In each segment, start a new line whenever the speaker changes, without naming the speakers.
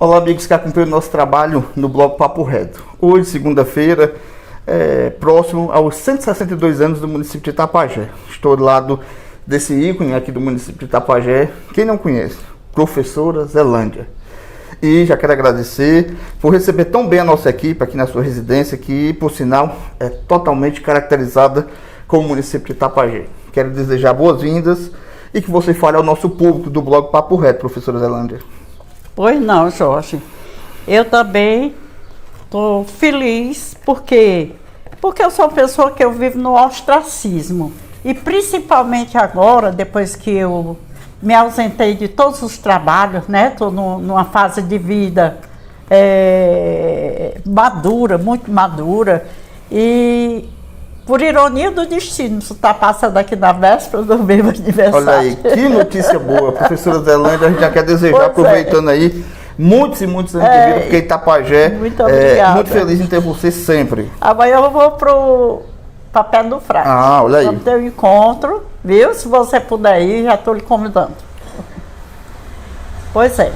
Olá, amigos que acompanham o nosso trabalho no blog Papo Reto. Hoje, segunda-feira, próximo aos 162 anos do município de Itapajé. Estou do lado desse ícone aqui do município de Itapajé. Quem não conhece? Professora Zelândia. E já quero agradecer por receber tão bem a nossa equipe aqui na sua residência, que, por sinal, é totalmente caracterizada como município de Itapajé. Quero desejar boas-vindas e que você fale ao nosso público do blog Papo Reto, professora Zelândia.
Pois não, Jorge. Eu também estou feliz porque eu sou uma pessoa que eu vivo no ostracismo. E principalmente agora, depois que eu me ausentei de todos os trabalhos, né? Estou numa fase de vida madura, muito madura. E, por ironia do destino, você está passando aqui na véspera do meu aniversário.
Olha aí, que notícia boa. Professora Zelândia, a gente já quer desejar, aproveitando aí, muitos e muitos anos de vida, porque Itapajé
muito obrigada.
Muito feliz em ter você sempre.
Amanhã eu vou pro Papel do Frade.
Ah, olha aí.
Vamos ter um encontro, viu? Se você puder ir, já estou lhe convidando. Pois é.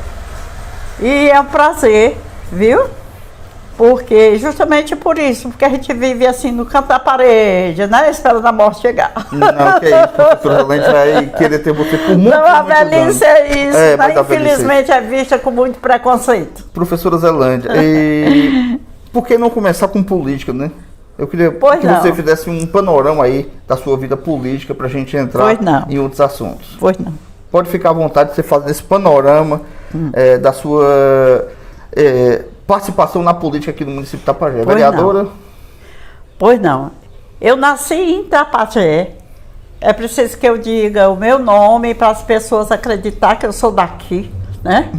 E é um prazer, viu? Porque justamente por isso, porque a gente vive assim no canto da parede, né? Esperando a morte chegar.
Não, que é isso, professora Zelândia vai querer ter você por muito,
não, a
muitos
velhice
anos.
é isso,
Mas
né? Infelizmente é vista com muito preconceito.
Professora Zelândia, e por que não começar com política, né? Eu queria que você fizesse um panorama aí da sua vida política para a gente entrar em outros assuntos.
Pois não.
Pode ficar à vontade de você fazer esse panorama da sua participação na política aqui no município de Itapajé. Vereadora?
Pois não. Eu nasci em Itapajé. É preciso que eu diga o meu nome para as pessoas acreditar que eu sou daqui, né?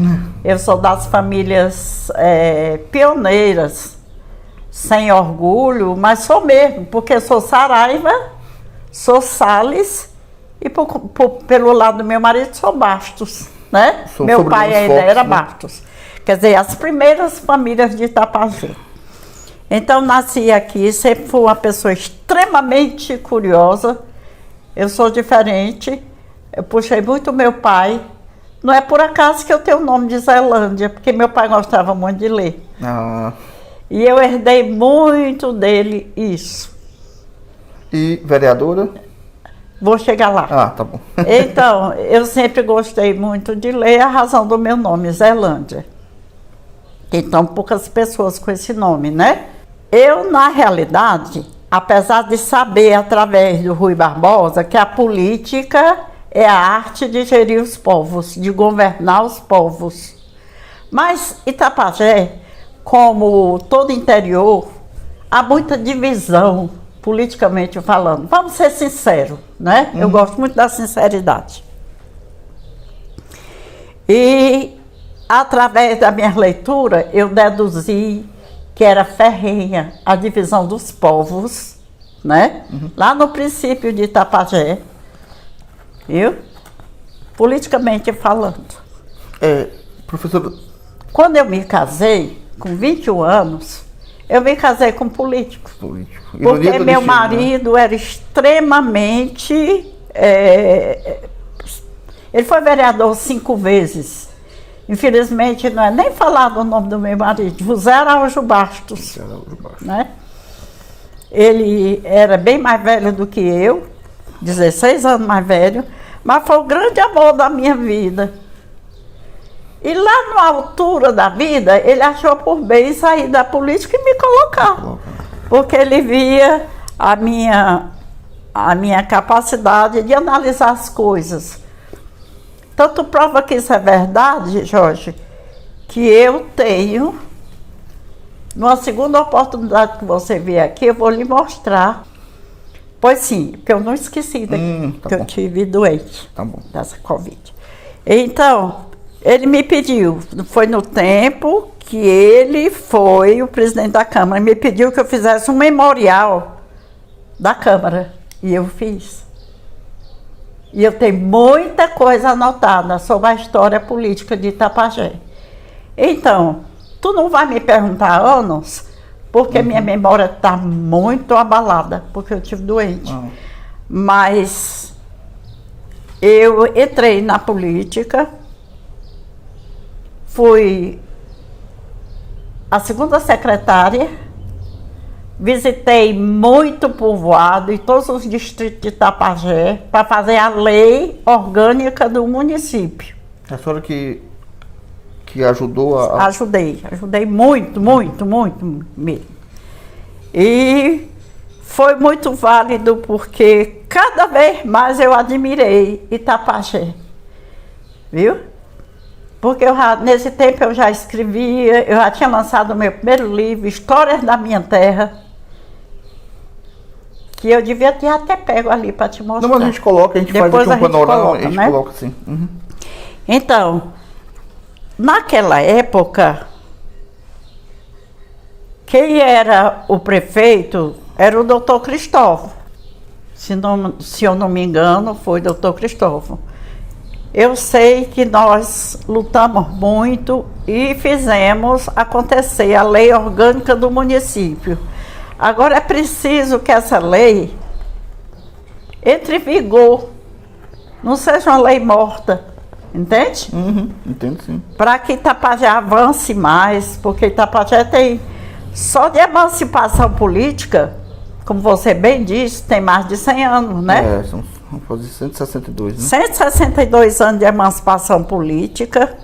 Eu sou das famílias pioneiras, sem orgulho, mas sou mesmo, porque eu sou Saraiva, sou Salles e pelo lado do meu marido sou Bastos, né? Meu pai ainda era Bastos. Quer dizer, as primeiras famílias de Itapajé. Então, nasci aqui, sempre fui uma pessoa extremamente curiosa. Eu sou diferente, eu puxei muito meu pai. Não é por acaso que eu tenho o nome de Zelândia, porque meu pai gostava muito de ler. E eu herdei muito dele isso.
E vereadora?
Vou chegar lá.
Ah, tá bom.
Então, eu sempre gostei muito de ler, a razão do meu nome, Zelândia. Então, poucas pessoas com esse nome, né? Eu, na realidade, apesar de saber, através do Rui Barbosa, que a política é a arte de gerir os povos, de governar os povos. Mas Itapajé, como todo interior, há muita divisão, politicamente falando. Vamos ser sinceros, né? Eu gosto muito da sinceridade. E através da minha leitura, eu deduzi que era ferrenha a divisão dos povos, né? Lá no princípio de Itapajé, viu? Politicamente falando.
Professora...
Quando eu me casei, com 21 anos, eu me casei com um político. Porque meu marido era extremamente... ele foi vereador 5 vezes. Infelizmente, não é nem falado o nome do meu marido, José Araújo Bastos. Né? Ele era bem mais velho do que eu, 16 anos mais velho, mas foi o grande amor da minha vida. E lá na altura da vida, ele achou por bem sair da política e me colocar. Porque ele via a minha capacidade de analisar as coisas. Tanto prova que isso é verdade, Jorge, que eu tenho, numa segunda oportunidade que você vier aqui, eu vou lhe mostrar. Pois sim, porque eu não esqueci que eu tive doente dessa Covid. Então, ele me pediu, foi no tempo que ele foi o presidente da Câmara, me pediu que eu fizesse um memorial da Câmara, e eu fiz. E eu tenho muita coisa anotada sobre a história política de Itapajé. Então, tu não vai me perguntar anos, porque minha memória está muito abalada, porque eu tive doente. Mas eu entrei na política, fui a segunda secretária, visitei muito povoado e todos os distritos de Itapajé para fazer a lei orgânica do município.
A senhora que ajudou a...
Ajudei muito mesmo. E foi muito válido porque cada vez mais eu admirei Itapajé, viu? Porque nesse tempo eu já escrevia, eu já tinha lançado o meu primeiro livro, Histórias da Minha Terra, que eu devia ter até pego ali para te mostrar.
Não, mas a gente coloca, a gente
depois
faz aqui um panorama, a gente
né?
coloca assim. Uhum.
Então, naquela época, quem era o prefeito era o doutor Cristóvão. Se eu não me engano, foi o doutor Cristóvão. Eu sei que nós lutamos muito e fizemos acontecer a lei orgânica do município. Agora é preciso que essa lei entre em vigor, não seja uma lei morta, entende?
Uhum, entendo sim.
Para que Itapajé avance mais, porque Itapajé tem, só de emancipação política, como você bem disse, tem mais de 100 anos, né?
Vamos fazer 162, né?
162 anos de emancipação política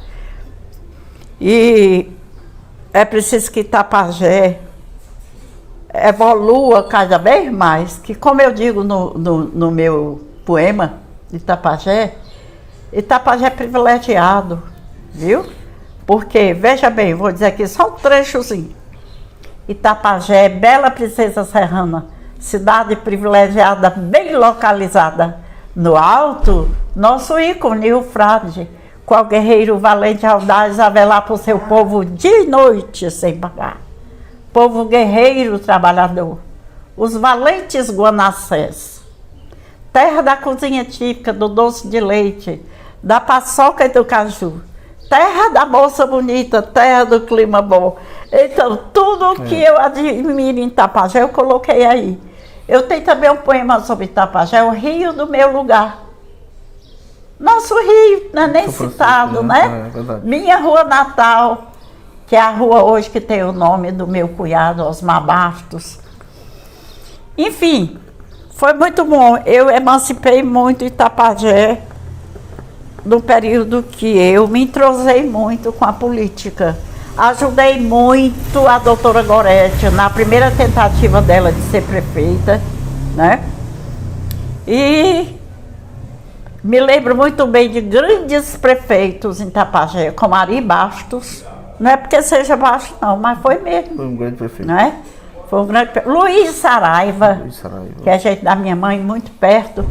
e é preciso que Itapajé evolua cada vez mais, que como eu digo no meu poema Itapajé é privilegiado, viu? Porque, veja bem, vou dizer aqui só um trechozinho. Itapajé, bela princesa serrana, cidade privilegiada, bem localizada. No alto, nosso ícone, o frade, qual guerreiro valente e audaz a velar por seu povo dia e noite sem pagar. Povo guerreiro trabalhador, os valentes guanacés. Terra da cozinha típica, do doce de leite, da paçoca e do caju. Terra da moça bonita, terra do clima bom. Então, tudo que eu admiro em Itapajé, eu coloquei aí. Eu tenho também um poema sobre Itapajé, o rio do meu lugar. Nosso rio, não é nem citado, né?
É
Minha rua natal, que é a rua hoje que tem o nome do meu cunhado, Osmar Bastos. Enfim, foi muito bom. Eu emancipei muito Itapajé no período que eu me entrosei muito com a política. Ajudei muito a doutora Gorete na primeira tentativa dela de ser prefeita, né? E me lembro muito bem de grandes prefeitos em Itapajé, como Ari Bastos. Não é porque seja baixo não, mas foi mesmo.
Foi um grande prefeito.
Não é? Foi um grande prefeito. Luiz Saraiva, que é gente da minha mãe, muito perto.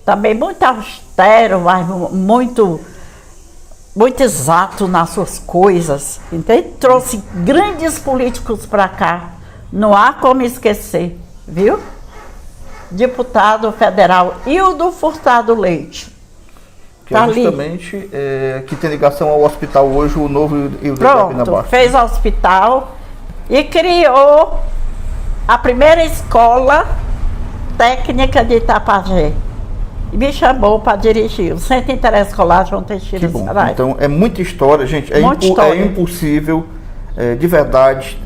Também muito austero, mas muito exato nas suas coisas, entende? Trouxe grandes políticos para cá, não há como esquecer, viu? Deputado federal Hildo Furtado Leite.
Que é justamente que tem ligação ao hospital hoje, o novo Hildo.
Pronto, fez hospital e criou a primeira escola técnica de Itapajé. E me chamou para dirigir o Centro Interescolar João Teixeira
de
Saraiva.
Então, é muita história, gente. É impossível, de verdade,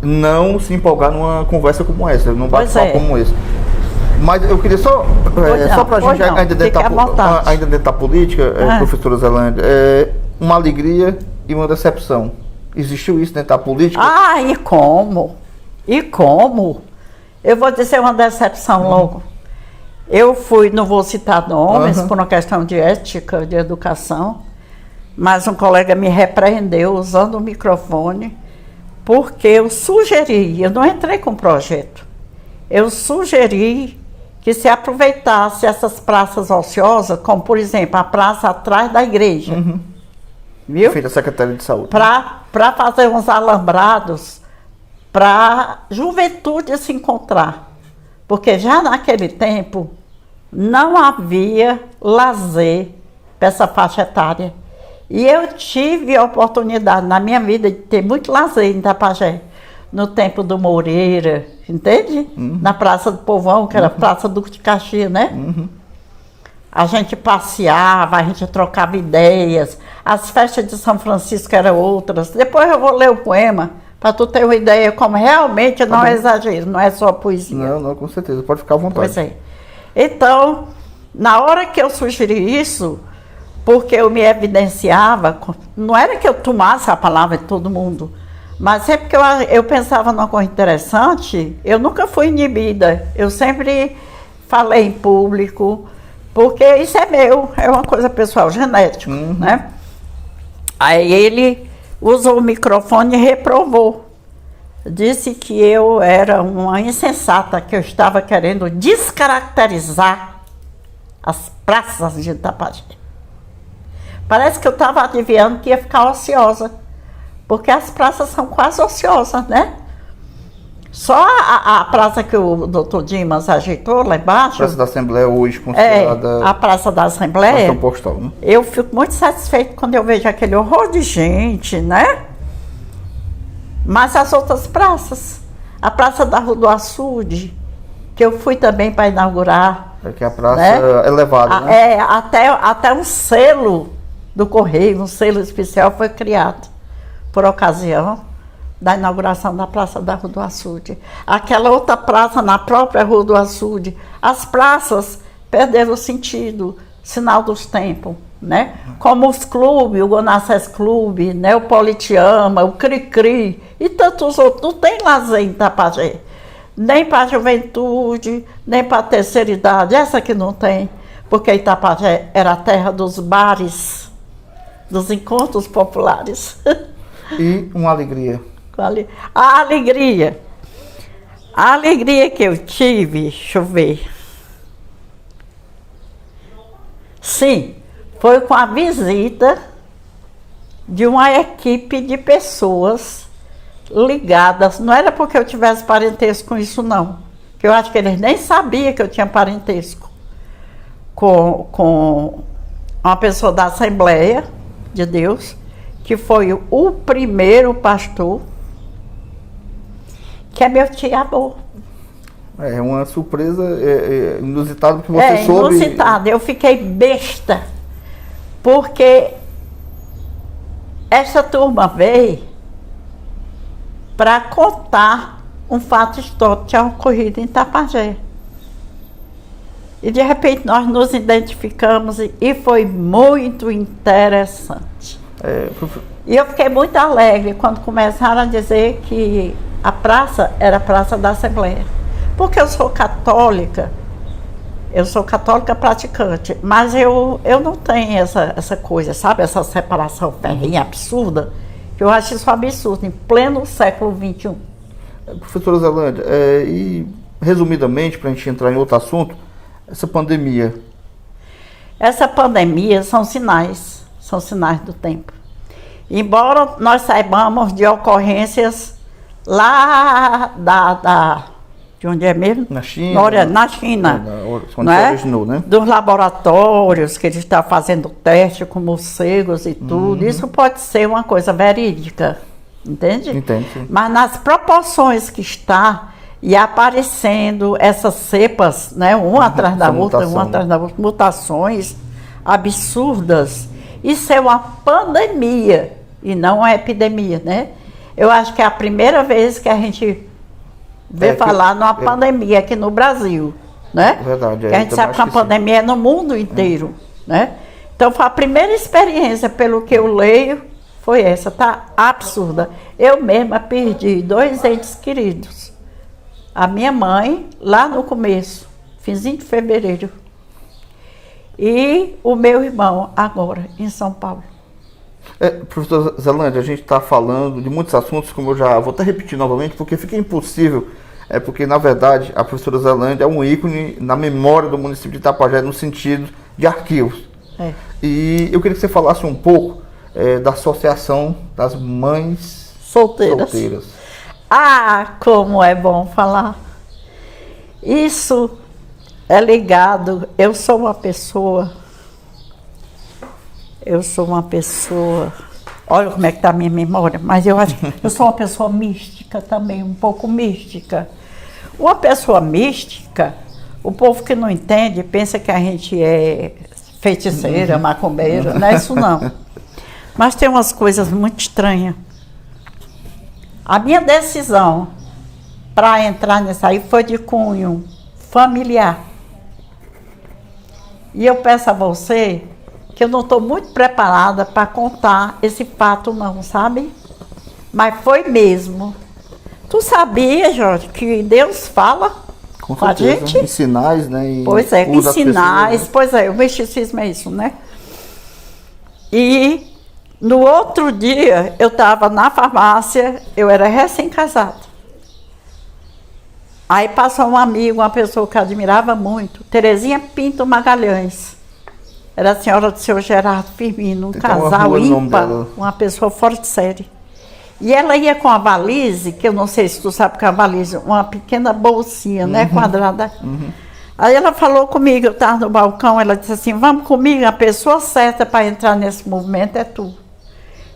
não se empolgar numa conversa como essa, num bate-papo como esse. Mas eu queria só para a gente, ainda dentro da política, professora Zelândia, uma alegria e uma decepção. Existiu isso dentro da política?
Ah, e como? E como? Eu vou dizer uma decepção logo. Eu fui, não vou citar nomes, por uma questão de ética, de educação, mas um colega me repreendeu usando o microfone, porque eu sugeri, eu não entrei com projeto, eu sugeri que se aproveitasse essas praças ociosas, como por exemplo a praça atrás da igreja, viu?
Feita a Secretaria de Saúde.
Para fazer uns alambrados, para a juventude se encontrar. Porque já naquele tempo não havia lazer para essa faixa etária. E eu tive a oportunidade na minha vida de ter muito lazer em Itapajé. No tempo do Moreira, entende? Na Praça do Povão, que era a Praça Duque de Caxias, né? A gente passeava, a gente trocava ideias. As festas de São Francisco eram outras. Depois eu vou ler o poema, para tu ter uma ideia como realmente não é exagero, não é só poesia.
Não, com certeza. Pode ficar à vontade.
Pois é. Então, na hora que eu sugeri isso, porque eu me evidenciava, não era que eu tomasse a palavra de todo mundo, mas sempre que eu pensava numa coisa interessante, eu nunca fui inibida. Eu sempre falei em público, porque isso é meu, é uma coisa pessoal, genética, né? Aí ele usou o microfone e reprovou. Disse que eu era uma insensata, que eu estava querendo descaracterizar as praças de Itapajé. Parece que eu estava adivinhando que ia ficar ociosa, porque as praças são quase ociosas, né? Só a praça que o doutor Dimas ajeitou lá embaixo...
A Praça da Assembleia hoje considerada...
a Praça da Assembleia...
Cartão postal, né?
Eu fico muito satisfeito quando eu vejo aquele horror de gente, né? Mas as outras praças, a Praça da Rua do Açude, que eu fui também para inaugurar...
É que a praça é elevada, né?
Até um selo do Correio, um selo especial foi criado por ocasião da inauguração da Praça da Rua do Açude. Aquela outra praça na própria Rua do Açude, as praças perderam o sentido, sinal dos tempos, né? Como os clubes, o Gonacés Clube, né? O Politiama, o Cri-Cri e tantos outros. Não tem lazer em Itapajé, nem para a juventude, nem para a terceira idade, essa que não tem, porque Itapajé era a terra dos bares, dos encontros populares.
E uma alegria.
A alegria que eu tive, deixa eu ver. Sim, foi com a visita de uma equipe de pessoas ligadas. Não era porque eu tivesse parentesco com isso, não. Que eu acho que eles nem sabiam que eu tinha parentesco com uma pessoa da Assembleia de Deus, que foi o primeiro pastor, que é meu tio-avô.
É uma surpresa inusitada, porque você soube...
Inusitada. Eu fiquei besta, porque essa turma veio para contar um fato histórico que tinha ocorrido em Itapajé. E de repente nós nos identificamos e foi muito interessante. E eu fiquei muito alegre quando começaram a dizer que a praça era a Praça da Assembleia. Porque eu sou católica praticante, mas eu não tenho essa coisa, sabe? Essa separação ferrenha absurda, que eu acho isso absurdo, em pleno século XXI.
Professora Zelândia, e resumidamente, para a gente entrar em outro assunto, essa pandemia.
Essa pandemia são sinais do tempo. Embora nós saibamos de ocorrências lá de onde é mesmo?
Na China.
Na China.
Quando se originou, né?
Dos laboratórios que eles estão fazendo teste com morcegos e tudo. Isso pode ser uma coisa verídica, entende?
Entendo.
Mas nas proporções que está e aparecendo essas cepas, né, uma atrás da outra, mutações absurdas. Isso é uma pandemia e não uma epidemia, né? Eu acho que é a primeira vez que a gente vê falar numa pandemia aqui no Brasil, né?
Verdade.
Que a gente sabe que a pandemia é no mundo inteiro, né? Então, foi a primeira experiência, pelo que eu leio, foi essa, tá absurda. Eu mesma perdi 2 entes queridos. A minha mãe, lá no começo, finzinho de fevereiro. E o meu irmão, agora, em São Paulo.
Professora Zelândia, a gente está falando de muitos assuntos, como eu já vou até repetir novamente, porque fica impossível, porque na verdade a professora Zelândia é um ícone na memória do município de Itapajé, no sentido de arquivos. E eu queria que você falasse um pouco da Associação das Mães Solteiras.
Ah, como é bom falar. Isso é ligado, eu sou uma pessoa, olha como é que está a minha memória, mas eu acho que eu sou uma pessoa mística também, um pouco mística. Uma pessoa mística, O povo que não entende pensa que a gente é feiticeira, macumbeira, não é isso não. Mas tem umas coisas muito estranhas. A minha decisão para entrar nisso aí foi de cunho familiar. E eu peço a você que eu não estou muito preparada para contar esse fato não, sabe? Mas foi mesmo. Tu sabia, Jorge, que Deus fala com a gente?
Em sinais, né? E
pois é, em sinais.
Pessoas, né?
Pois é, o misticismo é isso, né? E no outro dia, eu estava na farmácia, eu era recém-casada. Aí passou um amigo, uma pessoa que eu admirava muito, Terezinha Pinto Magalhães. Era a senhora do seu Gerardo Firmino, um casal ímpar, uma pessoa fora de série. E ela ia com a valise, que eu não sei se tu sabe que é a valise, uma pequena bolsinha, né, quadrada. Aí ela falou comigo, eu estava no balcão, ela disse assim, vamos comigo, a pessoa certa para entrar nesse movimento é tu.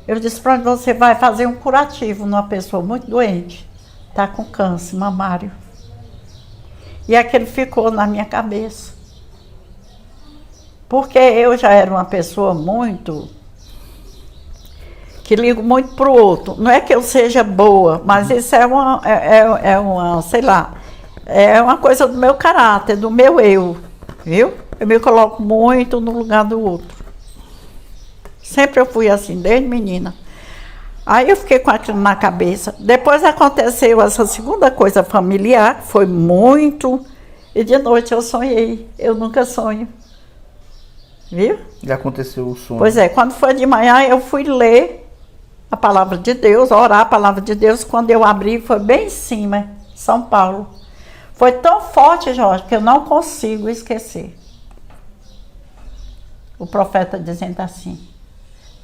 Eu disse, para onde você vai fazer um curativo numa pessoa muito doente, está com câncer mamário. E aquilo ficou na minha cabeça. Porque eu já era uma pessoa muito... que ligo muito para o outro. Não é que eu seja boa, mas isso é uma, sei lá, é uma coisa do meu caráter, do meu eu, viu? Eu me coloco muito no lugar do outro. Sempre eu fui assim, desde menina. Aí eu fiquei com aquilo na cabeça. Depois aconteceu essa segunda coisa familiar, foi muito... E de noite eu sonhei. Eu nunca sonho. Viu?
E aconteceu o sonho.
Pois é, quando foi de manhã eu fui ler a palavra de Deus, orar a palavra de Deus. Quando eu abri, foi bem em cima, São Paulo. Foi tão forte, Jorge, que eu não consigo esquecer. O profeta dizendo assim,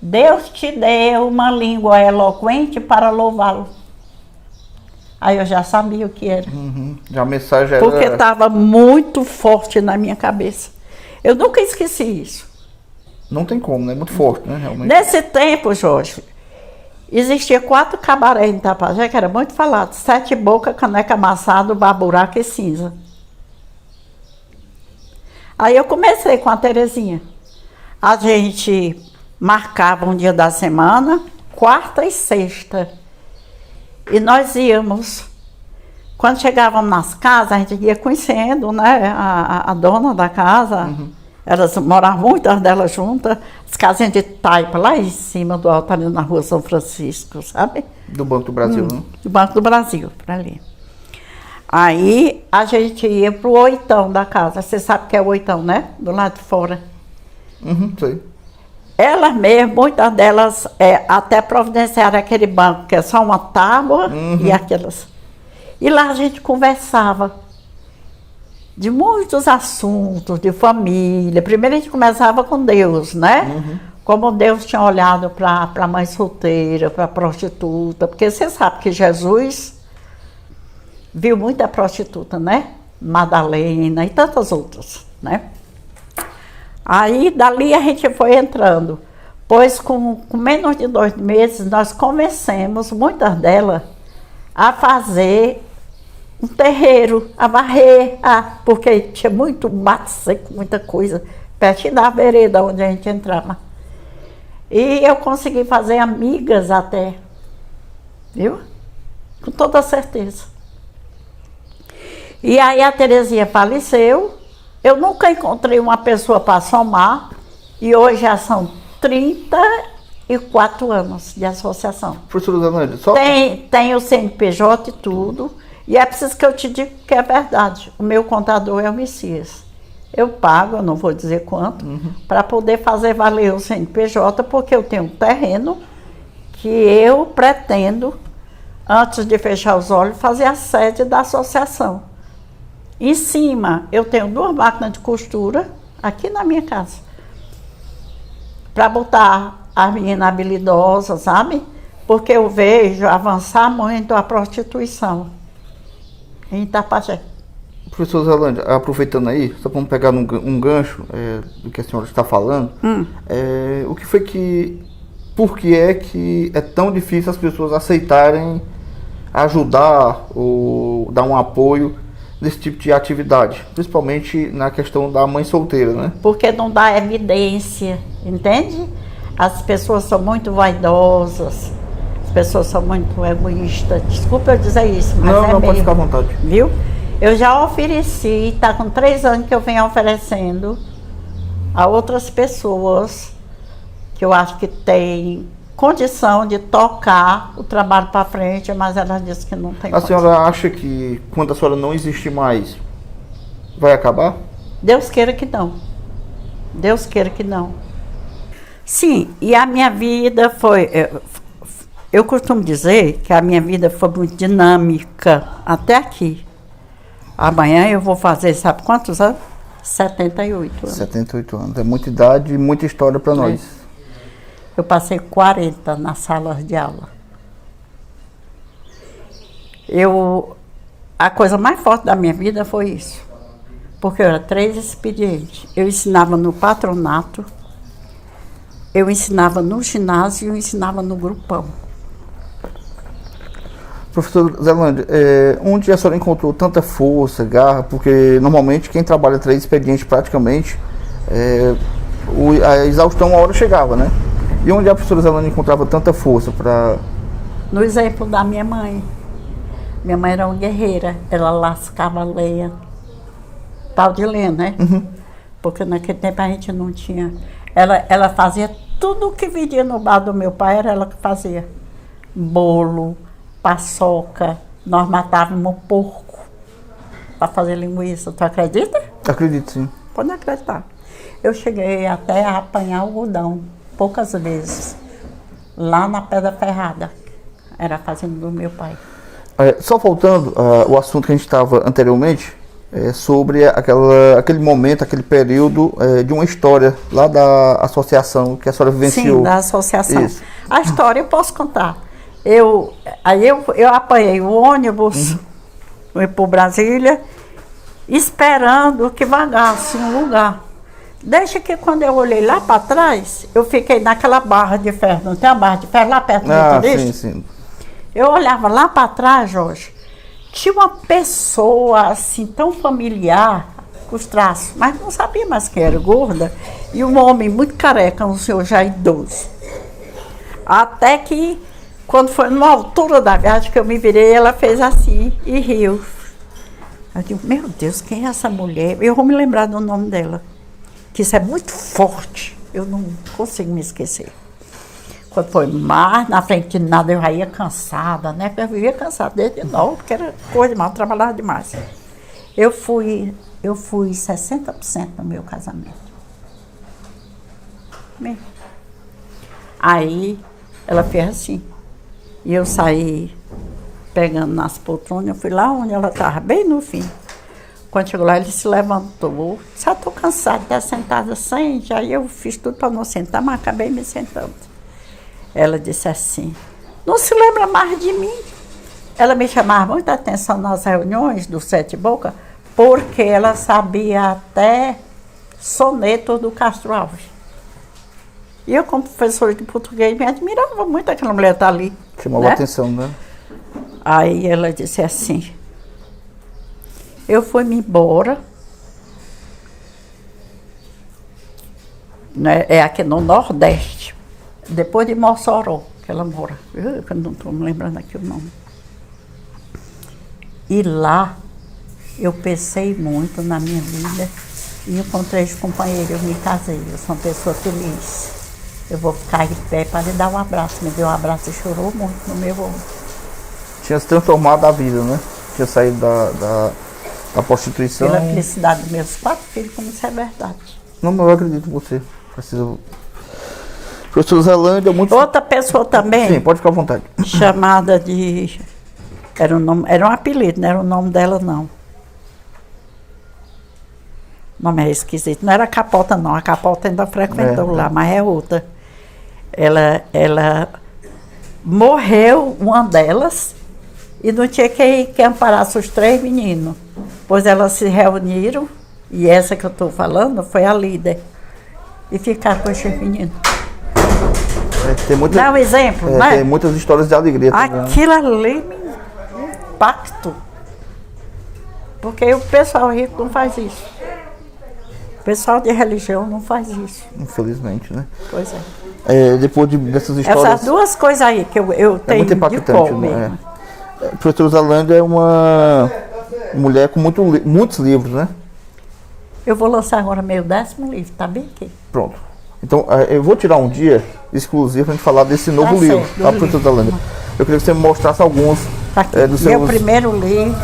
Deus te deu uma língua eloquente para louvá-lo. Aí eu já sabia o que era.
Já a mensagem era...
Porque estava muito forte na minha cabeça. Eu nunca esqueci isso.
Não tem como, né? Muito forte, né? Realmente.
Nesse tempo, Jorge, existia 4 cabarés em Tapajé, que era muito falado. 7 Boca, Caneca Amassado, Baburaca e Cinza. Aí eu comecei com a Terezinha. A gente marcava um dia da semana, quarta e sexta. E nós íamos. Quando chegávamos nas casas, a gente ia conhecendo, né, a dona da casa. Elas moravam muitas delas juntas, as casinhas de taipa lá em cima do alto, ali na rua São Francisco, sabe?
Do Banco do Brasil, né?
Do Banco do Brasil, por ali. Aí a gente ia pro oitão da casa. Você sabe que é o oitão, né? Do lado de fora.
Sei.
Elas mesmo, muitas delas até providenciaram aquele banco, que é só uma tábua e aquelas. E lá a gente conversava de muitos assuntos, de família. Primeiro a gente começava com Deus, né? Como Deus tinha olhado para a mãe solteira, para a prostituta. Porque você sabe que Jesus viu muita prostituta, né? Madalena e tantas outras, né? Aí, dali a gente foi entrando, pois com menos de 2 meses, nós convencemos muitas delas a fazer um terreiro, a varrer, porque tinha muito mato seco, muita coisa, pertinho da vereda onde a gente entrava. E eu consegui fazer amigas até, viu? Com toda certeza. E aí a Terezinha faleceu. Eu nunca encontrei uma pessoa para somar, e hoje já são 34 anos de associação.
Professora Zanandi, só...
Tem o CNPJ e tudo, e é preciso que eu te diga que é verdade. O meu contador é o Messias. Eu pago, eu não vou dizer quanto, para poder fazer valer o CNPJ, porque eu tenho um terreno que eu pretendo, antes de fechar os olhos, fazer a sede da associação. Em cima, eu tenho 2 máquinas de costura aqui na minha casa. Para botar as meninas habilidosas, sabe? Porque eu vejo avançar muito a prostituição em Itapajé.
Professor Zelândia, aproveitando aí, só para pegar um gancho do que a senhora está falando, o que foi por que é que é tão difícil as pessoas aceitarem ajudar ou dar um apoio desse tipo de atividade, principalmente na questão da mãe solteira, né?
Porque não dá evidência, entende? As pessoas são muito vaidosas, as pessoas são muito egoístas. Desculpa eu dizer isso, mas
não,
é
não, pode
mesmo,
ficar à vontade.
viu? Eu já ofereci, está com 3 anos que eu venho oferecendo a outras pessoas que eu acho que tem condição de tocar o trabalho para frente, mas ela disse que não tem
A
condição.
senhora acha que quando a senhora não existe mais, vai acabar?
Deus queira que não. Deus queira que não. Sim, e a minha vida foi... Eu costumo dizer que a minha vida foi muito dinâmica até aqui. Amanhã eu vou fazer, sabe quantos anos? 78 anos.
78 anos. É muita idade e muita história para nós.
Eu passei 40 na sala de aula. A coisa mais forte da minha vida foi isso. Porque eu era 3 expedientes. Eu ensinava no patronato, eu ensinava no ginásio e eu ensinava no grupão.
Professor Zelândia, onde a senhora encontrou tanta força, garra? Porque normalmente quem trabalha 3 expedientes praticamente, a exaustão uma hora chegava, né? E onde a professora Zelândia encontrava tanta força para...
No exemplo da minha mãe. Minha mãe era uma guerreira, ela lascava lenha. Pau de lenha, né?
Uhum.
Porque naquele tempo a gente não tinha... Ela fazia tudo o que vendia no bar do meu pai, era ela que fazia. Bolo, paçoca, nós matávamos porco para fazer linguiça. Tu acredita?
Acredito, sim.
Pode acreditar. Eu cheguei até a apanhar algodão, poucas vezes, lá na Pedra Ferrada. Era a fazenda do meu pai.
Só voltando ao assunto que a gente estava anteriormente, sobre aquele momento, aquele período de uma história lá da associação que a senhora vivenciou.
Sim, da associação.
Isso.
A história eu posso contar. Eu apanhei o ônibus, fui para Brasília, esperando que vagasse um lugar. Desde que quando eu olhei lá para trás, eu fiquei naquela barra de ferro, não tem a barra de ferro lá perto do motorista?
Sim, sim.
Eu olhava lá para trás, Jorge, tinha uma pessoa assim tão familiar, com os traços, mas não sabia mais quem era, gorda, e um homem muito careca, um senhor já idoso. Até que, quando foi numa altura da viagem que eu me virei, ela fez assim e riu. Eu digo, meu Deus, quem é essa mulher? Eu vou me lembrar do nome dela, que isso é muito forte, eu não consigo me esquecer. Quando foi mais na frente de nada, eu já ia cansada, né? Eu vivia cansada desde novo, porque era coisa demais, eu trabalhava demais. Eu fui 60% no meu casamento. Mesmo. Aí, ela fez assim. E eu saí pegando nas poltronas, eu fui lá onde ela estava, bem no fim. Quando chegou lá, ele se levantou. Já estou cansada de estar sentada sem, aí eu fiz tudo para não sentar, mas acabei me sentando. Ela disse assim, não se lembra mais de mim? Ela me chamava muita atenção nas reuniões do Sete Boca, porque ela sabia até sonetos do Castro Alves. E eu, como professora de português, me admirava muito aquela mulher estar ali.
Chamava a atenção, né?
Aí ela disse assim, eu fui-me embora, né, é aqui no Nordeste, depois de Mossoró, que ela mora. Eu não estou me lembrando aqui o nome. E lá, eu pensei muito na minha vida e encontrei esse companheiro, eu me casei, eu sou uma pessoa feliz. Eu vou ficar de pé para lhe dar um abraço. Me deu um abraço e chorou muito no meu ombro.
Tinha se transformado a vida, né? Tinha saído da prostituição.
Pela felicidade dos meus 4 filhos, como isso é verdade.
Não, mas eu acredito em você. Professor Zelândia, muito...
Outra pessoa também.
Sim, pode ficar à vontade.
Chamada de... Era um apelido, não era o nome dela, não. O nome é esquisito. Não era a Capota, não. A Capota ainda frequentou lá, mas é outra. Ela morreu, uma delas, e não tinha quem amparasse os 3 meninos. Pois elas se reuniram, e essa que eu estou falando foi a líder. E ficaram com esses meninos. Dá um exemplo, né?
Tem muitas histórias de alegria também.
Aquilo ali me impactou. Porque o pessoal rico não faz isso. O pessoal de religião não faz isso.
Infelizmente, né?
Pois é.
Depois dessas histórias...
Essas duas coisas aí que eu tenho
muito impactante,
de
né? A professora Zalândia é uma mulher com muitos livros, né? Eu
vou lançar agora meu 10º livro, tá bem aqui.
Pronto. Então, eu vou tirar um dia exclusivo para a gente falar desse novo livro, tá, professora Zalândia? Eu queria que você me mostrasse alguns
dos seus... Meu primeiro livro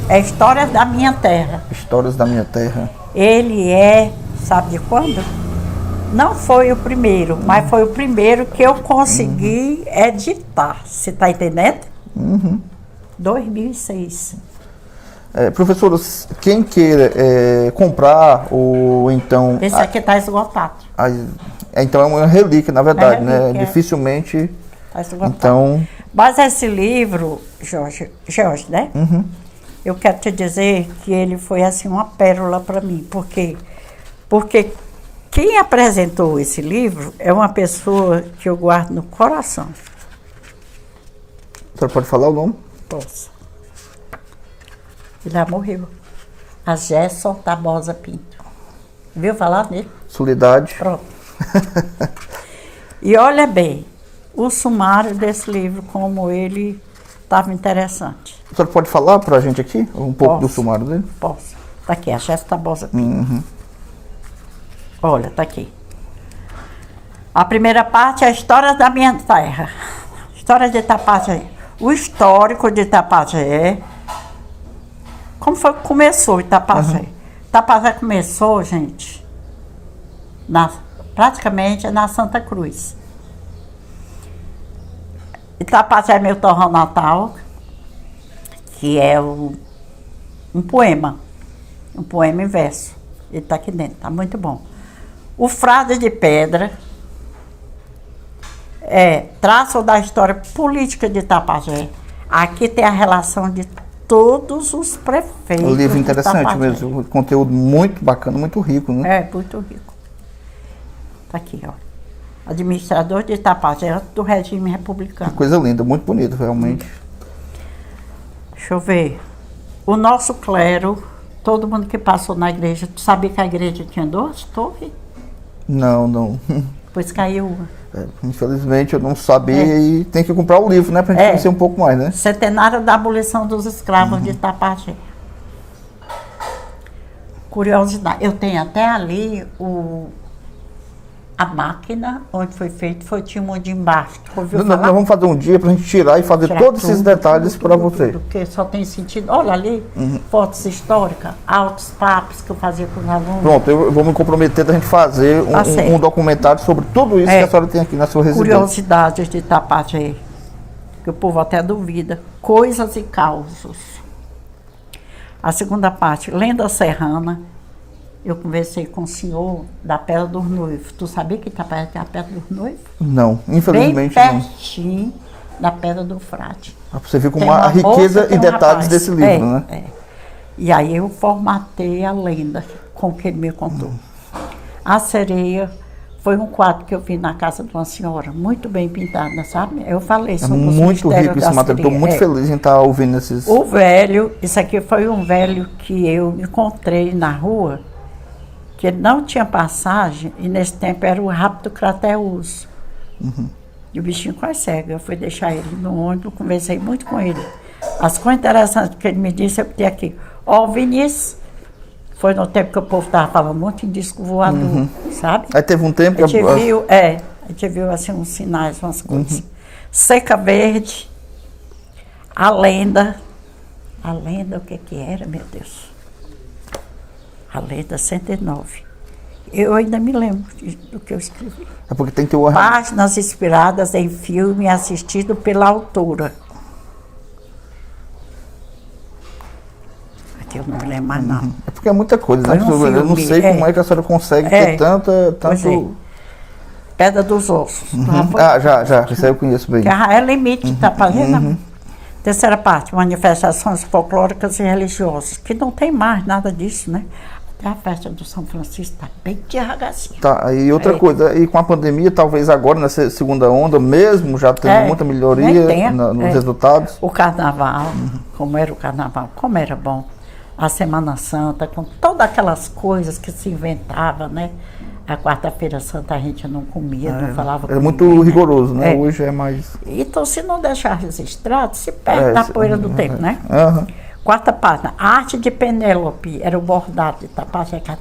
é Histórias da Minha Terra.
Histórias da Minha Terra.
Ele sabe de quando? Não foi o primeiro, mas foi o primeiro que eu consegui editar. Você está entendendo? 2006.
Professora, quem queira comprar ou então...
Esse aqui está esgotado.
Então é uma relíquia, na verdade, né? Dificilmente...
Tá esgotado.
Então...
Mas esse livro, Jorge, né? Eu quero te dizer que ele foi assim uma pérola para mim. Porque quem apresentou esse livro é uma pessoa que eu guardo no coração.
A senhora pode falar o nome?
Posso. Ele já morreu. A Gerson Tabosa Pinto. Viu falar nele?
Soledade.
Pronto. E olha bem, o sumário desse livro, como ele estava interessante.
A senhora pode falar para a gente aqui um pouco do sumário dele?
Posso. Está aqui, a Gerson Tabosa Pinto. Olha, está aqui. A primeira parte é a história da minha terra. História de Itapajé. O histórico de Itapajé. Como foi que começou Itapajé? Itapajé começou, gente, praticamente na Santa Cruz. Itapajé é meu torrão natal, que é um poema em verso. Ele está aqui dentro, está muito bom. O Frade de Pedra traço da história política de Itapajé. Aqui tem a relação de todos os prefeitos.
Um livro interessante mesmo, conteúdo muito bacana, muito rico, né?
Muito rico. Está aqui, ó. Administrador de Itapajé do regime republicano.
Que coisa linda, muito bonito, realmente.
Deixa eu ver. O nosso clero, todo mundo que passou na igreja, tu sabia que a igreja tinha 2 torres?
Não.
Pois caiu.
Infelizmente eu não sabia e tem que comprar o livro, né? Pra gente conhecer um pouco mais, né?
Centenário da abolição dos escravos de Itapajé. Curiosidade, eu tenho até ali a máquina onde foi feito, tinha um de embaixo.
Nós vamos fazer um dia pra gente tirar e fazer todos esses detalhes para você.
Porque só tem sentido. Olha ali, fotos históricas, altos papos que eu fazia com os alunos.
Pronto, eu vou me comprometer da gente fazer um documentário sobre tudo isso que a senhora tem aqui na sua residência.
Curiosidades de Itapajé, que o povo até duvida. Coisas e causos. A segunda parte, Lenda Serrana. Eu conversei com o senhor da Pedra dos Noivos. Tu sabia que Itapajé tem a Pedra dos Noivos?
Não, infelizmente
não. Bem pertinho da Pedra do Frade.
Você viu como a riqueza e detalhes desse livro, né?
E aí eu formatei a lenda com o que ele me contou. A Sereia foi um quadro que eu vi na casa de uma senhora, muito bem pintada, sabe? Eu falei sobre os
muito rico esse material. Estou muito feliz em estar ouvindo esses...
O velho, isso aqui foi um velho que eu encontrei na rua, que ele não tinha passagem, e nesse tempo era o rápido Crateus. E o bichinho quase cego. Eu fui deixar ele no ônibus, conversei muito com ele. As coisas interessantes que ele me disse, eu botei aqui. Vinícius, foi no tempo que o povo estava falando muito em disco voador, sabe?
Aí teve um tempo...
A gente viu assim uns sinais, umas coisas. Seca Verde, a lenda, o que era, meu Deus? A Lenda 109. Eu ainda me lembro do que eu escrevi.
É porque tem que ter
Páginas inspiradas em filme assistido pela autora. Aqui eu não me lembro mais, não.
É porque é muita coisa, né? Eu não sei como é que a senhora consegue ter tanto...
Pedra dos Ossos.
Já. Isso aí eu conheço bem.
Que é limite de Itapajé. Terceira parte, manifestações folclóricas e religiosas. Que não tem mais nada disso, né? A festa do São Francisco está bem devagarzinho.
Tá, e outra coisa, e com a pandemia, talvez agora, nessa segunda onda, mesmo já tendo muita melhoria nos resultados.
O carnaval, como era o carnaval, como era bom. a Semana Santa, com todas aquelas coisas que se inventava, né? A quarta-feira santa a gente não comia, não falava com
Era muito
ninguém, né?
rigoroso, né? Hoje é mais...
Então, se não deixar registrado, se perde na poeira do tempo, né? Quarta página. A arte de Penélope era o bordado de Tapajé, que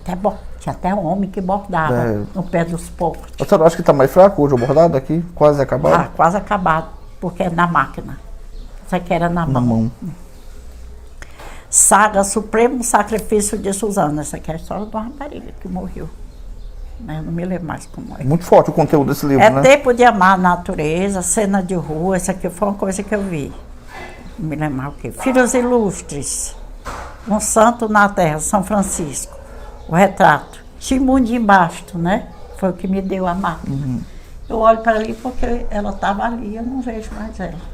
tinha até homem que bordava no pé dos povos.
A senhora acha que está mais fraco hoje o bordado aqui? Quase acabado?
Ah, quase acabado, porque é na máquina. Isso aqui era na mão. Saga Supremo Sacrifício de Suzana. Essa aqui é a história de uma rapariga que morreu. Eu não me lembro mais como é.
Muito forte o conteúdo desse livro, né?
Tempo de Amar a Natureza, Cena de Rua. Essa aqui foi uma coisa que eu vi. Não me lembro mais o quê. Filhos Ilustres. Um Santo na Terra, São Francisco. O retrato. Chimundi Basto, né? Foi o que me deu a máquina. Eu olho para ali porque ela estava ali, eu não vejo mais ela.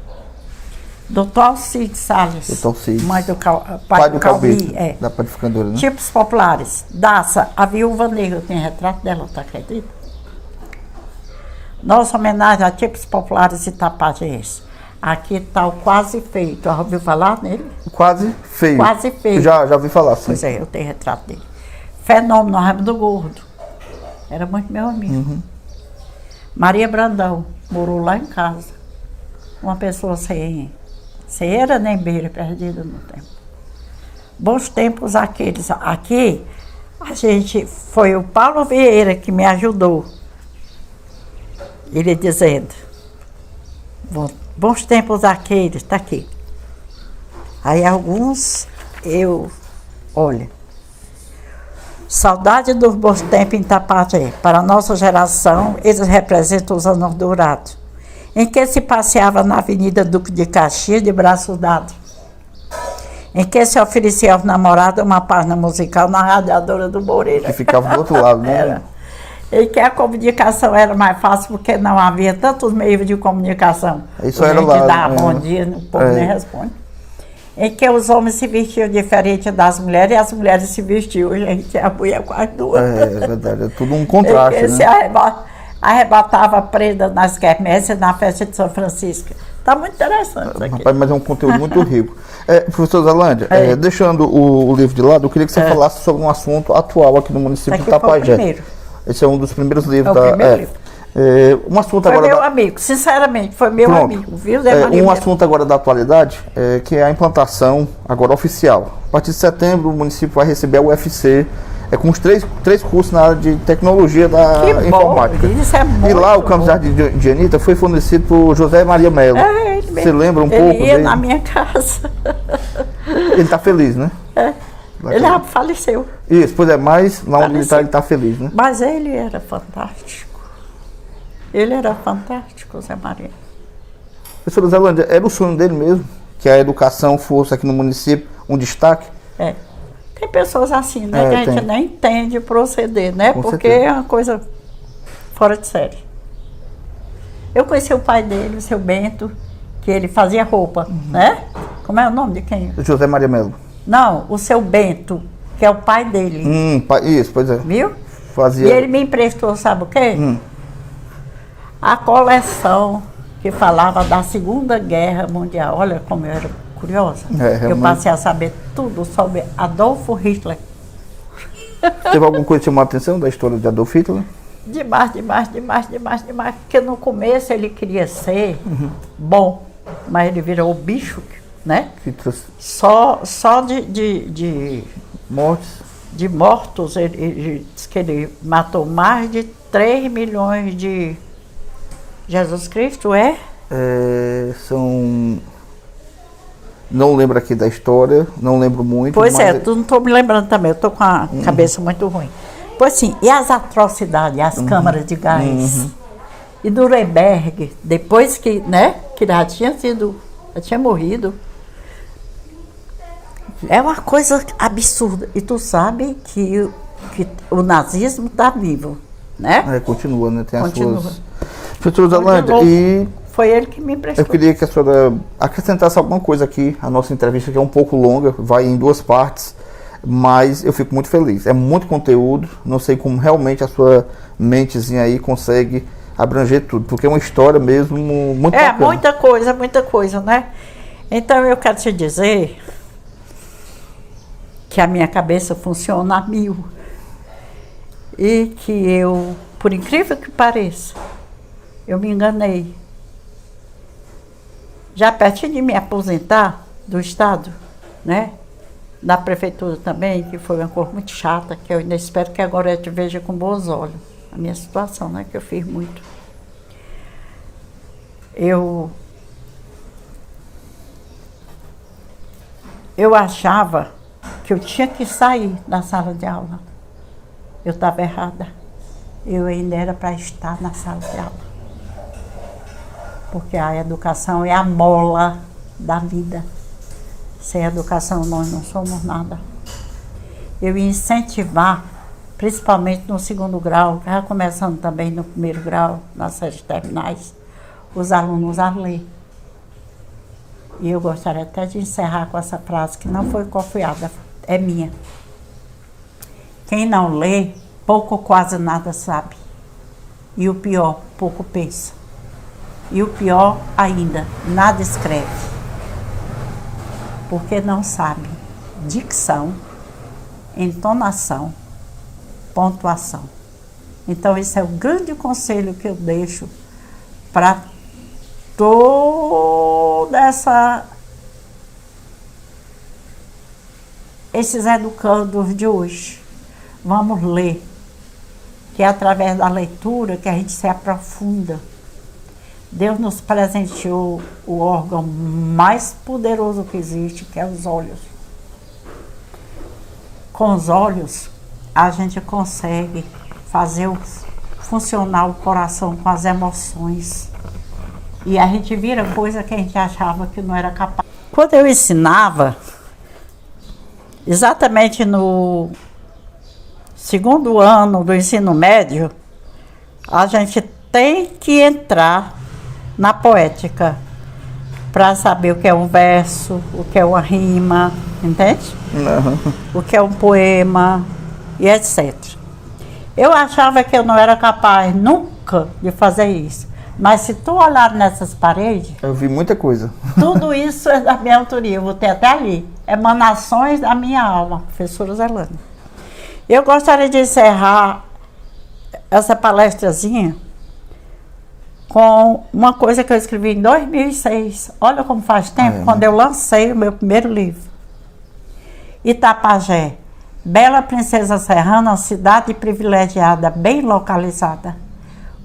Doutor Alcides Salles.
Doutor Alcides.
Mãe do
pai do Calbi,
é.
Da Panificadora, né?
Tipos populares. Daça, a Viúva Negra. Tem retrato dela, tu acredita? Nossa homenagem a tipos populares e tapajés. Aqui está o Quase Feito. Já ouviu falar nele?
Quase Feio.
Quase Feio.
Já ouvi falar, sim.
Pois é, eu tenho retrato dele. Fenômeno, Raimundo Gordo. Era muito meu amigo. Maria Brandão, morou lá em casa. Uma pessoa sem era nem beira, perdida no tempo. Bons tempos aqueles. Aqui, a gente, foi o Paulo Vieira que me ajudou. Ele dizendo, bons tempos aqueles, está aqui. Aí alguns, olha, saudade dos bons tempos em Tapajé. Para a nossa geração, eles representam os anos dourados, em que se passeava na Avenida Duque de Caxias de braços dados, em que se oferecia aos namorados uma página musical na radiadora do Moreira.
Que ficava do outro lado, né?
Era. Em que a comunicação era mais fácil porque não havia tantos meios de comunicação.
Isso era lá.
Dá bom dia, o povo nem responde. Em que os homens se vestiam diferente das mulheres e as mulheres se vestiam, gente, a mulher quase duas.
É verdade, é tudo um contraste,
né? Arrebatava prenda nas quermesses na festa de São Francisco. Está muito interessante isso aqui.
Rapaz, mas é um conteúdo muito rico. Professor Zelândia, deixando o livro de lado, eu queria que você falasse sobre um assunto atual aqui no município de Tapajé. Esse é um dos primeiros livros
livro.
Um assunto
foi
agora
meu amigo, sinceramente, foi meu amigo, viu, Zé Maria?
Um assunto agora da atualidade, que é a implantação agora oficial. A partir de setembro, o município vai receber a UFC, com os três cursos na área de tecnologia da informática.
Isso é muito
e lá o Campus de Anitta foi fornecido por José Maria Melo. Você lembra um pouco dele?
Ele ia na minha casa.
Ele está feliz, né?
Ele já faleceu.
Isso, pois é, mas lá onde ele está feliz, né?
Mas ele era fantástico. Ele era fantástico, Zé Maria.
Professora Zelândia, era o sonho dele mesmo, que a educação fosse aqui no município um destaque?
Tem pessoas assim, né, que a gente nem entende o proceder, né?
Com
porque
certeza.
é uma coisa fora de série. Eu conheci o pai dele, o seu Bento, que ele fazia roupa, né? Como é o nome de quem?
José Maria Melo.
Não, o seu Bento, que é o pai dele.
Isso, pois é.
Viu?
Fazia...
E ele me emprestou, sabe o quê? A coleção que falava da Segunda Guerra Mundial. Olha como eu era curiosa. Eu passei a saber tudo sobre Adolfo Hitler.
Teve alguma coisa que chamou a atenção da história de Adolf Hitler?
Demais. Porque no começo ele queria ser bom, mas ele virou o bicho, né? Só de
mortes.
De mortos, ele diz que ele matou mais de 3 milhões de Jesus Cristo,
são... Não lembro aqui da história, não lembro muito.
Pois tu não estou me lembrando também, eu estou com a cabeça muito ruim. Pois sim, e as atrocidades, as câmaras de gás. E Nuremberg, depois que, né, que já tinha morrido. É uma coisa absurda. E tu sabe que o nazismo está vivo, né?
Continua, né? Tem as suas... Professora Zelândia,
foi ele que me emprestou.
Eu queria que a senhora acrescentasse alguma coisa aqui. A nossa entrevista que é um pouco longa, vai em 2 partes, mas eu fico muito feliz. É muito conteúdo, não sei como realmente a sua mentezinha aí consegue abranger tudo, porque é uma história mesmo muito bacana.
Muita coisa, né? Então eu quero te dizer que a minha cabeça funciona a mil. E que eu, por incrível que pareça, eu me enganei. Já pertinho de me aposentar do Estado, né? Da prefeitura também, que foi uma coisa muito chata, que eu ainda espero que agora eu te veja com bons olhos. A minha situação, né? Que eu fiz muito. Eu achava que eu tinha que sair da sala de aula. Eu estava errada. Eu ainda era para estar na sala de aula. Porque a educação é a mola da vida. Sem educação nós não somos nada. Eu ia incentivar, principalmente no segundo grau, já começando também no primeiro grau, nas séries terminais, os alunos a ler. E eu gostaria até de encerrar com essa frase, que não foi copiada, é minha. Quem não lê, pouco ou quase nada sabe. E o pior, pouco pensa. E o pior ainda, nada escreve. Porque não sabe dicção, entonação, pontuação. Então esse é o grande conselho que eu deixo para toda esses educandos de hoje. Vamos ler, que é através da leitura que a gente se aprofunda. Deus nos presenteou o órgão mais poderoso que existe, que é os olhos. Com os olhos, a gente consegue fazer funcionar o coração com as emoções. E a gente vira coisa que a gente achava que não era capaz. Quando eu ensinava, exatamente no segundo ano do ensino médio, a gente tem que entrar na poética para saber o que é um verso, o que é uma rima, entende?
Uhum.
O que é um poema e etc. Eu achava que eu não era capaz nunca de fazer isso. Mas se tu olhar nessas paredes...
Eu vi muita coisa.
Tudo isso é da minha autoria. Eu vou ter até ali. Emanações da minha alma, professora Zelane. Eu gostaria de encerrar essa palestrazinha com uma coisa que eu escrevi em 2006. Olha como faz tempo, quando eu lancei o meu primeiro livro. Itapajé, bela princesa serrana, cidade privilegiada, bem localizada.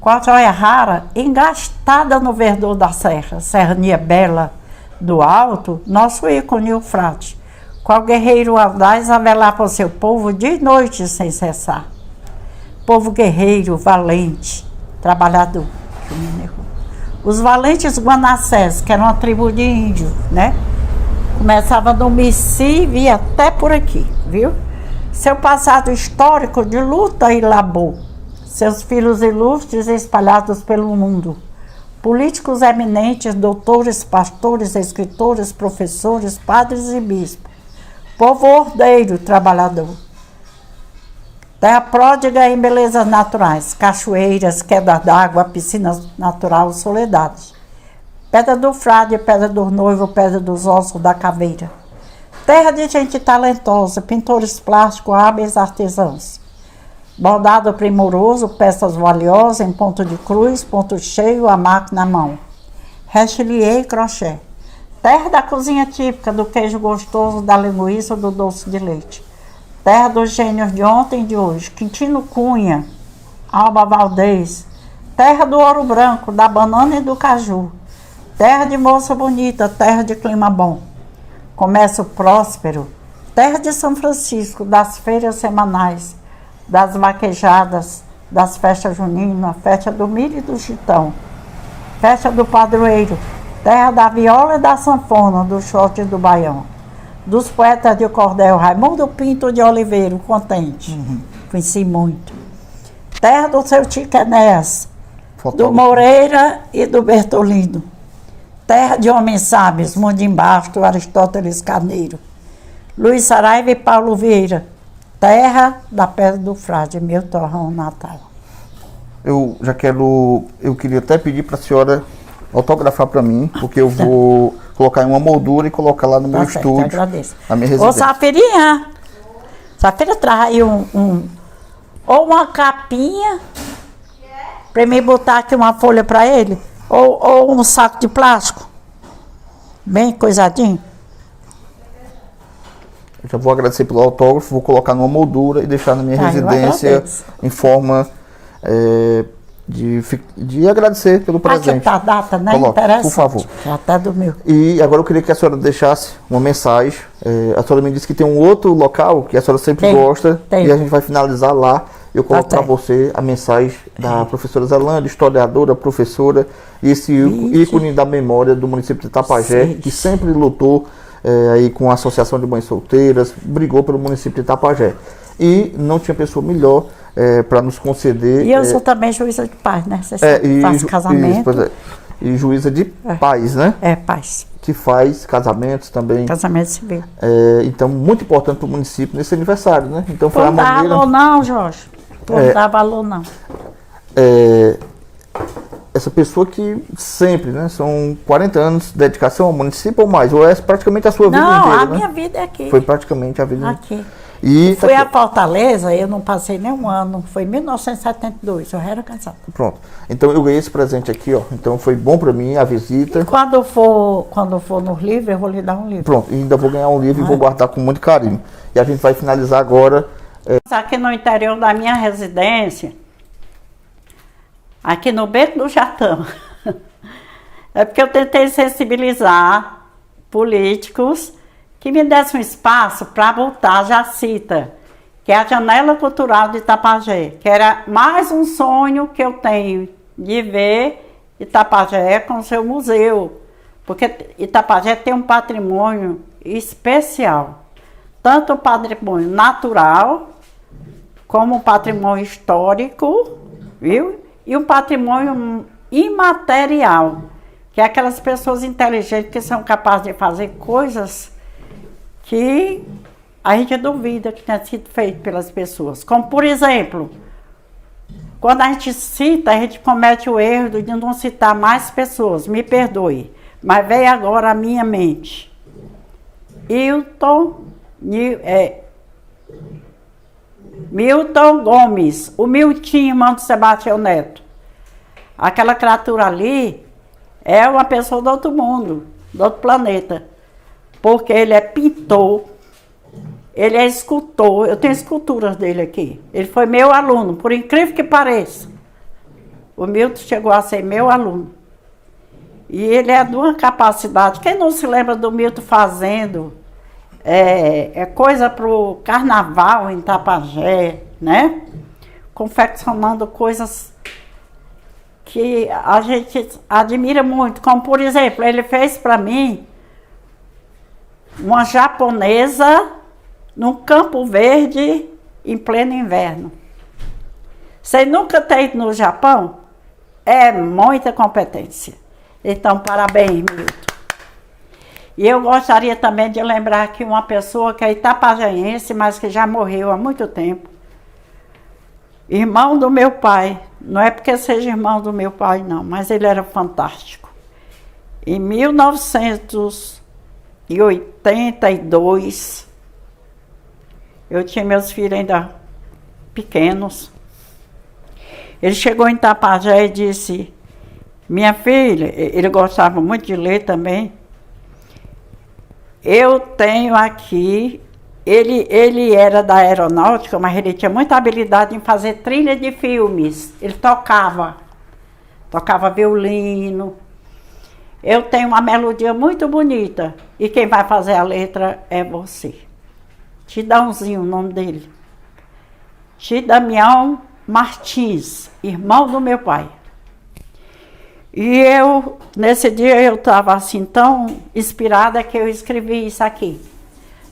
Com a joia rara, engastada no verdor da serra, serrania bela do alto, nosso ícone o frade. Qual guerreiro audaz a velar por seu povo de noite sem cessar. Povo guerreiro, valente, trabalhador. Os valentes Guanacés, que eram uma tribo de índios, né? Começava no Mici e via até por aqui, viu? Seu passado histórico de luta e labor. Seus filhos ilustres espalhados pelo mundo. Políticos eminentes, doutores, pastores, escritores, professores, padres e bispos. Povo ordeiro, trabalhador. Terra pródiga em belezas naturais, cachoeiras, queda d'água, piscinas naturais, soledade. Pedra do frade, pedra do noivo, pedra dos ossos da caveira. Terra de gente talentosa, pintores plásticos, hábeis artesãos. Bordado primoroso, peças valiosas em ponto de cruz, ponto cheio, a máquina na mão. Rechelier e crochê. Terra da cozinha típica, do queijo gostoso, da linguiça, do doce de leite. Terra dos gênios de ontem e de hoje. Quintino Cunha, Alba Valdez. Terra do ouro branco, da banana e do caju. Terra de moça bonita, terra de clima bom. Comércio próspero. Terra de São Francisco, das feiras semanais, das vaquejadas, das festas juninas, festa do milho e do chitão. Festa do padroeiro. Terra da viola e da sanfona, do shot e do baião. Dos poetas de cordel, Raimundo Pinto de Oliveira, Contente. Conheci muito. Terra do seu Tico Enéas, do Moreira e do Bertolino. Terra de homens sábios, Mundim Basto, Aristóteles Carneiro. Luiz Saraiva e Paulo Vieira. Terra da Pedra do Frade, meu torrão natal.
Eu queria até pedir para a senhora autografar para mim, porque eu vou colocar em uma moldura e colocar lá no meu estúdio.
Agradeço.
Na minha
Ô,
residência.
Safirinha, Sua filha traz aí ou uma capinha para mim botar aqui uma folha para ele, ou um saco de plástico, bem coisadinho.
Eu já vou agradecer pelo autógrafo, vou colocar numa moldura e deixar na minha residência em forma de agradecer pelo presente.
Aqui tá a data, né?
Coloque,
Interessa?
por favor.
Já tá do meu.
E agora eu queria que a senhora deixasse uma mensagem. A senhora me disse que tem um outro local que a senhora sempre gosta.
Tem.
E a gente vai finalizar lá. Eu coloco para você a mensagem da professora Zelândia, historiadora, professora, e esse ícone da memória do município de Itapajé, que sempre lutou aí com a Associação de Mães Solteiras, brigou pelo município de Itapajé. E não tinha pessoa melhor para nos conceder...
E eu sou também juíza de paz, né? Você sabe, faço casamento.
Isso, e juíza de paz, né?
Paz.
Que faz casamentos também.
Casamento civil.
Então, muito importante para o município nesse aniversário, né? Então, foi a maneira...
Não dá valor não, Jorge. Não dá valor não.
Essa pessoa que sempre, né? São 40 anos de dedicação ao município ou mais? Ou é praticamente a sua vida inteira,
Não, a
né?
minha vida é aqui.
Foi praticamente a vida
aqui.
E
fui a Fortaleza, eu não passei nem um ano. Foi em 1972, eu era casada.
Pronto. Então eu ganhei esse presente aqui, ó. Então foi bom para mim a visita.
E quando for nos livros, eu vou lhe dar um livro.
Pronto, e ainda vou ganhar um livro e vou guardar com muito carinho. E a gente vai finalizar agora.
Aqui no interior da minha residência, aqui no Beco do Jatão, é porque eu tentei sensibilizar políticos que me dessem um espaço para botar a Jacita, que é a Janela Cultural de Itapajé, que era mais um sonho que eu tenho de ver Itapajé com seu museu, porque Itapajé tem um patrimônio especial, tanto o patrimônio natural, como um patrimônio histórico, viu? E um patrimônio imaterial, que é aquelas pessoas inteligentes que são capazes de fazer coisas que a gente duvida que tenha sido feito pelas pessoas. Como, por exemplo, quando a gente cita, a gente comete o erro de não citar mais pessoas, me perdoe, mas veio agora à minha mente. Milton Gomes, o Miltinho, irmão de Sebastião Neto. Aquela criatura ali é uma pessoa do outro mundo, do outro planeta. Porque ele é pintor, ele é escultor, eu tenho esculturas dele aqui. Ele foi meu aluno, por incrível que pareça. O Milton chegou a ser meu aluno. E ele é de uma capacidade, quem não se lembra do Milton fazendo coisa para o carnaval em Itapajé, né? Confeccionando coisas que a gente admira muito. Como, por exemplo, ele fez para mim uma japonesa num Campo Verde em pleno inverno. Você nunca ter ido no Japão? É muita competência. Então, parabéns, Milton. E eu gostaria também de lembrar que uma pessoa que é itapajaense, mas que já morreu há muito tempo, irmão do meu pai, não é porque seja irmão do meu pai não, mas ele era fantástico. Em 1982, eu tinha meus filhos ainda pequenos. Ele chegou em Itapajé e disse: minha filha, ele gostava muito de ler também, eu tenho aqui, ele era da aeronáutica, mas ele tinha muita habilidade em fazer trilha de filmes. Ele tocava violino. Eu tenho uma melodia muito bonita e quem vai fazer a letra é você. Tidãozinho, o nome dele. Tidamião Martins, irmão do meu pai. E eu, nesse dia, eu estava assim tão inspirada que eu escrevi isso aqui.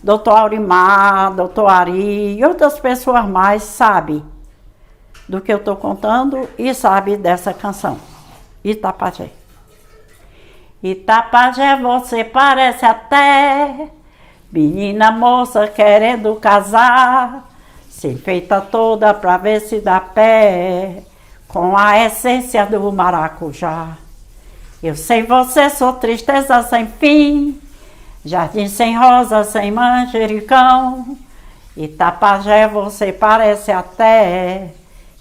Doutor Aurimar, doutor Ari e outras pessoas mais sabem do que eu estou contando e sabem dessa canção. Itapajé. Itapajé, você parece até menina moça querendo casar, se enfeita toda pra ver se dá pé, com a essência do maracujá. Eu sem você sou tristeza sem fim, jardim sem rosa, sem manjericão. Itapajé, você parece até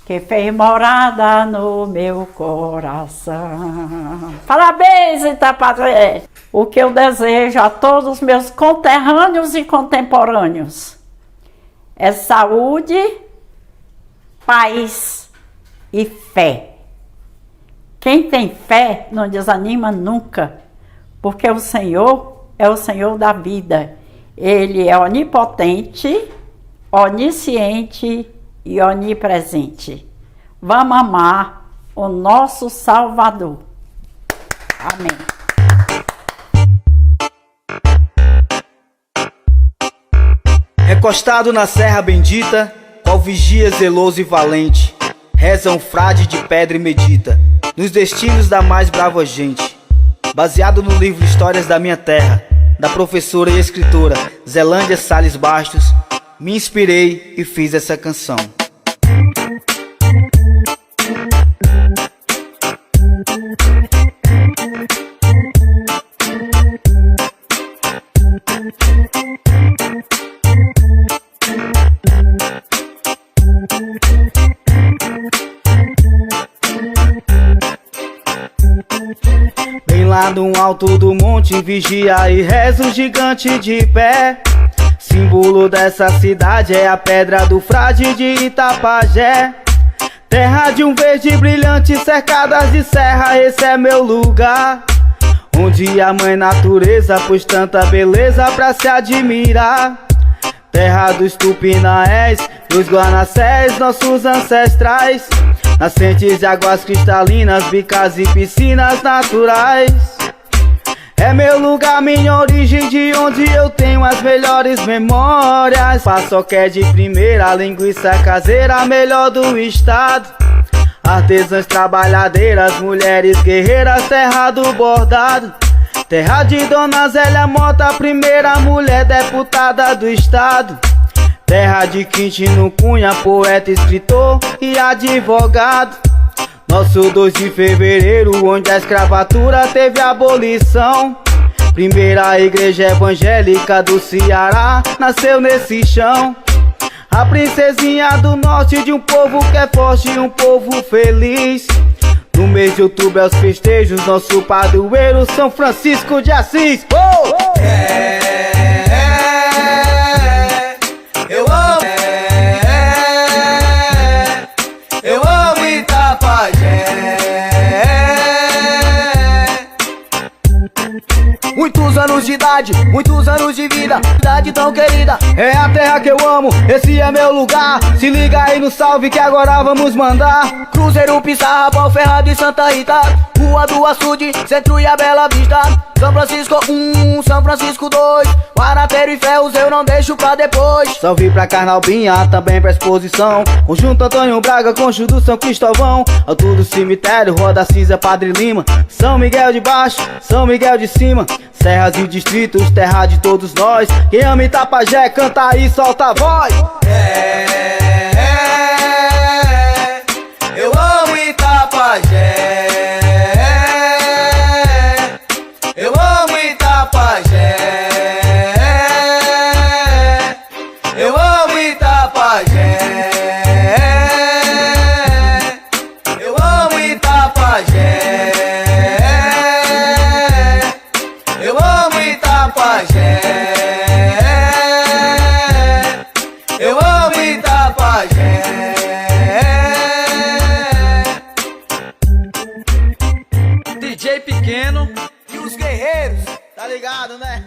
que fez morada no meu coração. Parabéns, Itapajé! O que eu desejo a todos os meus conterrâneos e contemporâneos é saúde, paz e fé. Quem tem fé não desanima nunca, porque o Senhor é o Senhor da vida. Ele é onipotente, onisciente e onipresente. Vamos amar o nosso Salvador. Amém.
Recostado na serra bendita, qual vigia zeloso e valente, reza um frade de pedra e medita nos destinos da mais brava gente. Baseado no livro Histórias da Minha Terra, da professora e escritora Zelândia Salles Bastos, me inspirei e fiz essa canção. Bem lá no alto do monte, vigia e reza o gigante de pé. Símbolo dessa cidade é a pedra do frade de Itapajé. Terra de um verde brilhante, cercadas de serra, esse é meu lugar. Onde a mãe natureza pôs tanta beleza pra se admirar. Terra dos Tupinaés, dos Guanacés, nossos ancestrais. Nascentes de águas cristalinas, bicas e piscinas naturais. É meu lugar, minha origem, de onde eu tenho as melhores memórias. Paçoca de primeira, linguiça caseira, a melhor do estado. Artesãs trabalhadeiras, mulheres guerreiras, terra do bordado. Terra de Dona Zélia Mota, a primeira mulher deputada do estado. Terra de Quintino Cunha, poeta, escritor e advogado. Nosso 2 de fevereiro, onde a escravatura teve abolição. Primeira igreja evangélica do Ceará nasceu nesse chão. A princesinha do norte de um povo que é forte e um povo feliz. No mês de outubro é os festejos, nosso padroeiro São Francisco de Assis. Oh!
Eu amo, eu amo Itapajé. Muitos anos de idade, muitos anos de vida, cidade tão querida.
É a terra que eu amo, esse é meu lugar. Se liga aí no salve que agora vamos mandar.
Cruzeiro, Pissarra, Pau Ferrado e Santa Rita, Rua do Açude, Centro e a Bela Vista. São Francisco 1, São Francisco 2, Guarateiro e Ferros eu não deixo pra depois.
Salve pra Carnalbinha, também pra exposição. Conjunto Antônio Braga, Conjunto do São Cristóvão. Alto do Cemitério, Roda Cinza, Padre Lima. São Miguel de Baixo, São Miguel de Cima. Serras e distritos, terra de todos nós. Quem ama Itapajé, canta aí, solta a voz.
Eu amo Itapajé. Eu amo Itapajé. Eu amo Itapajé. Eu amo Itapajé. Eu amo Itapajé. Eu amo Itapajé.
DJ Pequeno
E os guerreiros.
tá ligado, né?